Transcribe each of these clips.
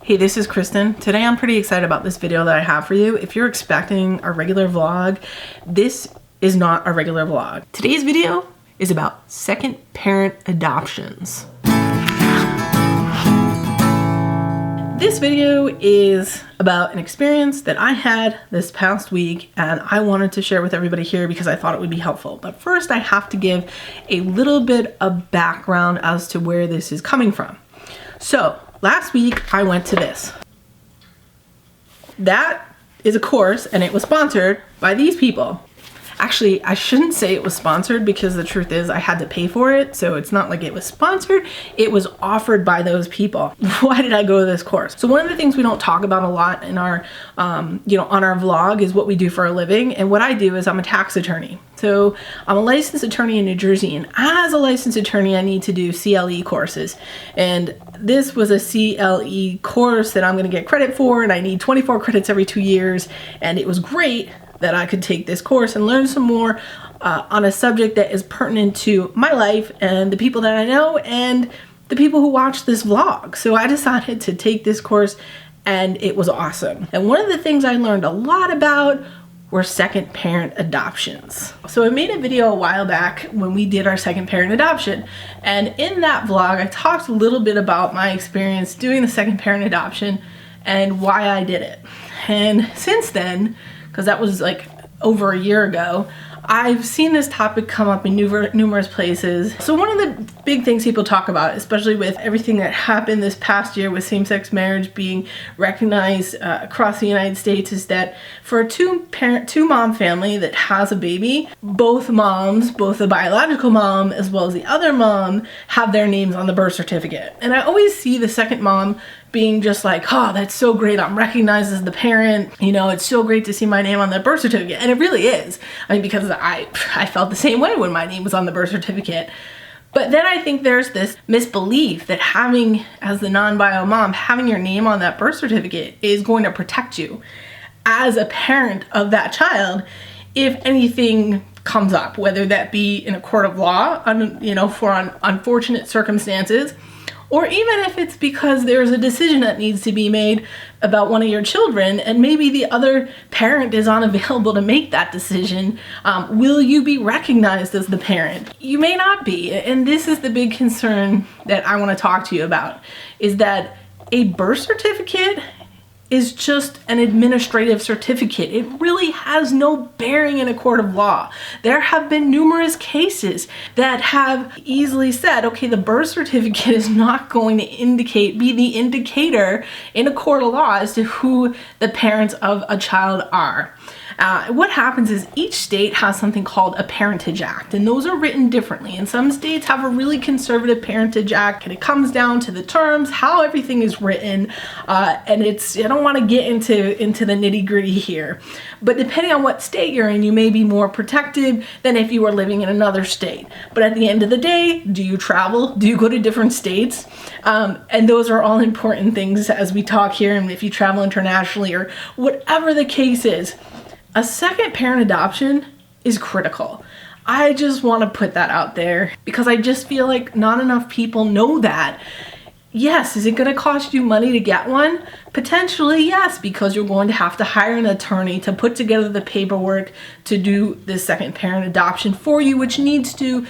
Hey, this is Kristen. Today I'm pretty excited about this video that I have for you. If you're expecting a regular vlog, this is not a regular vlog. Today's video is about second parent adoptions. This video is about an experience that I had this past week and I wanted to share with everybody here because I thought it would be helpful. But first I have to give a little bit of background as to where this is coming from. So last week I went to this. That is a course and it was sponsored by these people. Actually, I shouldn't say it was sponsored because the truth is I had to pay for it. So it's not like it was sponsored. It was offered by those people. Why did I go to this course? So one of the things we don't talk about a lot in our, on our vlog is what we do for a living. And what I do is I'm a tax attorney. So I'm a licensed attorney in New Jersey, and as a licensed attorney, I need to do CLE courses. And this was a CLE course that I'm going to get credit for, and I need 24 credits every 2 years. And it was great that I could take this course and learn some more on a subject that is pertinent to my life and the people that I know and the people who watch this vlog. So I decided to take this course and it was awesome. And one of the things I learned a lot about were second parent adoptions. So I made a video a while back when we did our second parent adoption. And in that vlog, I talked a little bit about my experience doing the second parent adoption and why I did it. And since then, because that was like over a year ago, I've seen this topic come up in numerous places. So one of the big things people talk about, especially with everything that happened this past year with same-sex marriage being recognized across the United States, is that for a two-mom family that has a baby, both moms, both the biological mom as well as the other mom, have their names on the birth certificate. And I always see the second mom being just like, oh, that's so great, I'm recognized as the parent, it's so great to see my name on the birth certificate. And it really is. I mean, because I felt the same way when my name was on the birth certificate. But then I think there's this misbelief that having, as the non-bio mom, having your name on that birth certificate is going to protect you as a parent of that child if anything comes up, whether that be in a court of law, for unfortunate circumstances, or even if it's because there's a decision that needs to be made about one of your children and maybe the other parent is unavailable to make that decision. Will you be recognized as the parent? You may not be. And this is the big concern that I want to talk to you about, is that a birth certificate is just an administrative certificate. It really has no bearing in a court of law. There have been numerous cases that have easily said, okay, the birth certificate is not going to be the indicator in a court of law as to who the parents of a child are. What happens is each state has something called a Parentage Act, and those are written differently. And some states have a really conservative Parentage Act, and it comes down to the terms, how everything is written, and I don't want to get into the nitty-gritty here. But depending on what state you're in, you may be more protected than if you were living in another state. But at the end of the day, do you travel? Do you go to different states? And those are all important things as we talk here, and if you travel internationally or whatever the case is. A second parent adoption is critical. I just want to put that out there because I just feel like not enough people know that. Yes, is it going to cost you money to get one? Potentially, yes, because you're going to have to hire an attorney to put together the paperwork to do this second parent adoption for you, which needs to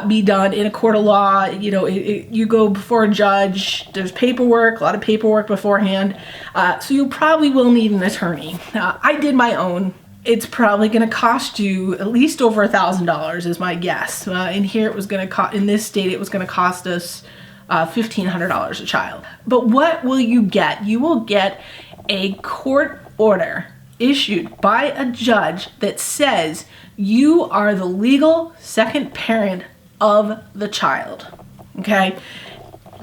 be done in a court of law. You go before a judge, there's paperwork, a lot of paperwork beforehand. So you probably will need an attorney. I did my own. It's probably going to cost you at least over $1,000 is my guess. In this state, it was going to cost us $1,500 a child. But what will you get? You will get a court order issued by a judge that says you are the legal second parent of the child. Okay?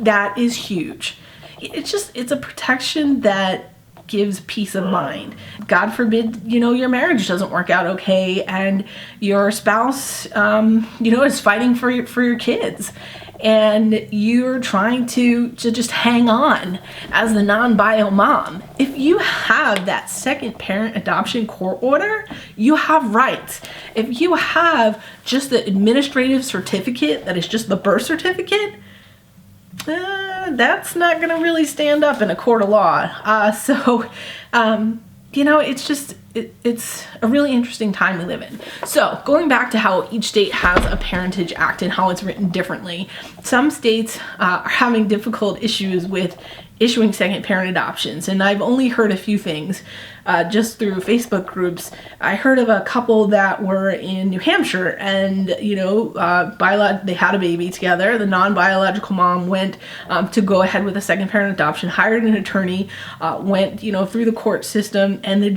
That is huge. It's a protection that gives peace of mind. God forbid, your marriage doesn't work out okay and your spouse, is fighting for your kids. And you're trying to just hang on as the non-bio mom. If you have that second parent adoption court order, you have rights. If you have just the administrative certificate that is just the birth certificate, that's not going to really stand up in a court of law. It's a really interesting time we live in. So going back to how each state has a Parentage Act and how it's written differently, some states are having difficult issues with issuing second parent adoptions. And I've only heard a few things just through Facebook groups. I heard of a couple that were in New Hampshire and, they had a baby together. The non-biological mom went to go ahead with a second parent adoption, hired an attorney, went, through the court system, and the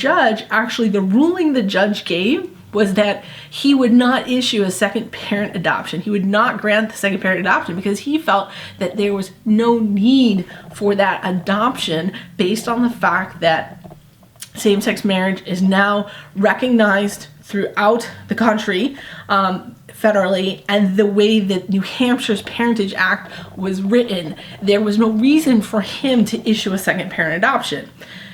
ruling the judge gave was that he would not issue a second parent adoption. He would not grant the second parent adoption because he felt that there was no need for that adoption based on the fact that same-sex marriage is now recognized throughout the country federally, and the way that New Hampshire's Parentage Act was written, there was no reason for him to issue a second parent adoption.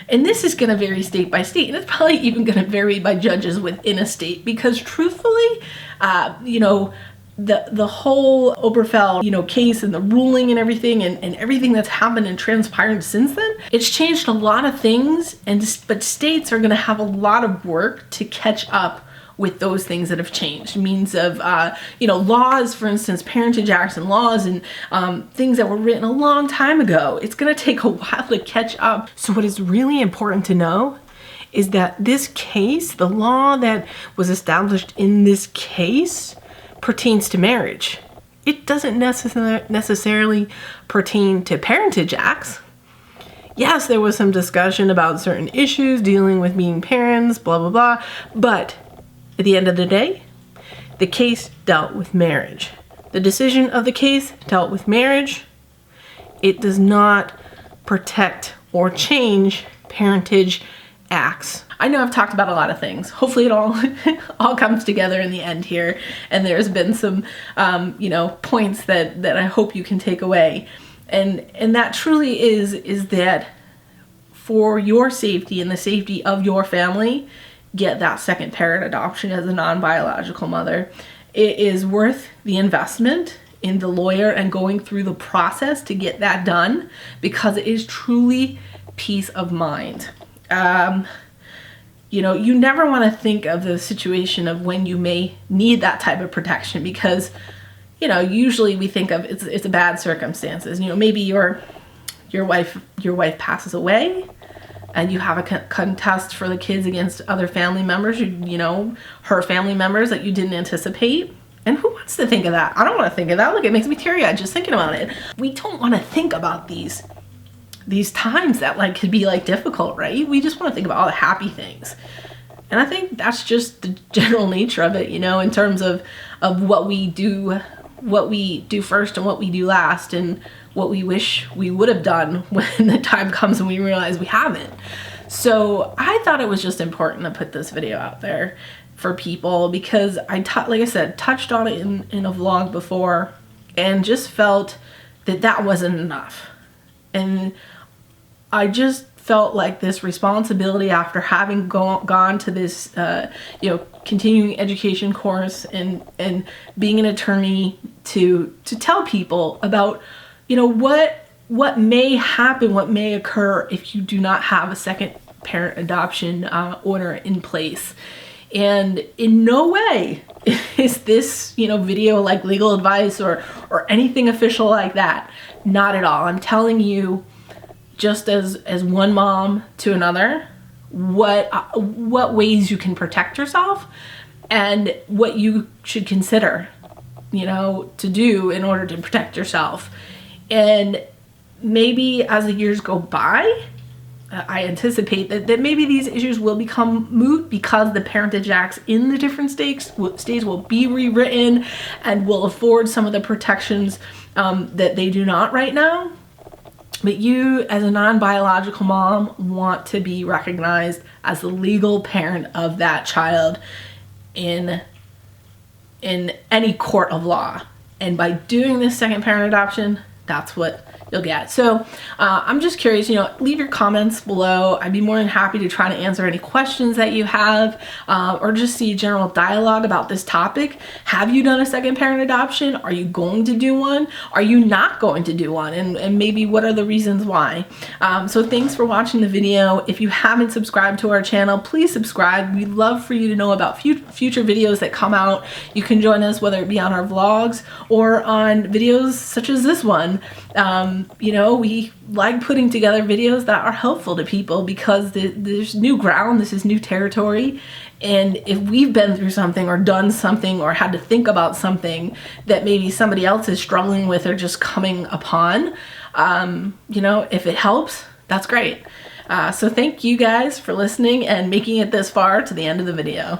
And this is going to vary state by state, and it's probably even going to vary by judges within a state, because truthfully, the whole Obergefell, case and the ruling and everything, and everything that's happened and transpired since then, it's changed a lot of things, but states are going to have a lot of work to catch up with those things that have changed. Means of, laws, for instance, Parentage Acts and laws and things that were written a long time ago. It's going to take a while to catch up. So what is really important to know is that this case, the law that was established in this case, pertains to marriage. It doesn't necessarily pertain to Parentage Acts. Yes, there was some discussion about certain issues dealing with being parents, blah, blah, blah, but at the end of the day, the case dealt with marriage. The decision of the case dealt with marriage. It does not protect or change Parentage Acts. I know I've talked about a lot of things. Hopefully it all comes together in the end here, and there's been some points that I hope you can take away. And that truly is that for your safety and the safety of your family, get that second parent adoption as a non-biological mother. It is worth the investment in the lawyer and going through the process to get that done, because it is truly peace of mind. You never want to think of the situation of when you may need that type of protection, because usually we think of it's a bad circumstances. Maybe your wife passes away, and you have a contest for the kids against other family members, her family members that you didn't anticipate. And who wants to think of that? I don't want to think of that. Look, it makes me teary-eyed just thinking about it. We don't want to think about these times that could be difficult, right? We just want to think about all the happy things. And I think that's just the general nature of it, in terms of what we do first and what we do last, and what we wish we would have done when the time comes and we realize we haven't. So I thought it was just important to put this video out there for people, because like I said, touched on it in a vlog before, and just felt that wasn't enough. And I just felt like this responsibility after having gone to this continuing education course and being an attorney to tell people about what may happen, what may occur if you do not have a second parent adoption order in place. And in no way is this video like legal advice or anything official like that. Not at all. I'm telling you, just as one mom to another, what ways you can protect yourself and what you should consider to do in order to protect yourself. And maybe as the years go by, I anticipate that maybe these issues will become moot, because the Parentage Acts in the different states will be rewritten and will afford some of the protections that they do not right now. But you, as a non-biological mom, want to be recognized as the legal parent of that child in any court of law. And by doing this second parent adoption, that's what you'll get. So I'm just curious, you know, leave your comments below. I'd be more than happy to try to answer any questions that you have, or just see general dialogue about this topic. Have you done a second parent adoption? Are you going to do one? Are you not going to do one? And maybe what are the reasons why? So thanks for watching the video. If you haven't subscribed to our channel, please subscribe. We'd love for you to know about future videos that come out. You can join us, whether it be on our vlogs or on videos such as this one. You know, we like putting together videos that are helpful to people because there's new ground, this is new territory, and if we've been through something or done something or had to think about something that maybe somebody else is struggling with or just coming upon, you know, if it helps, that's great. So thank you guys for listening and making it this far to the end of the video.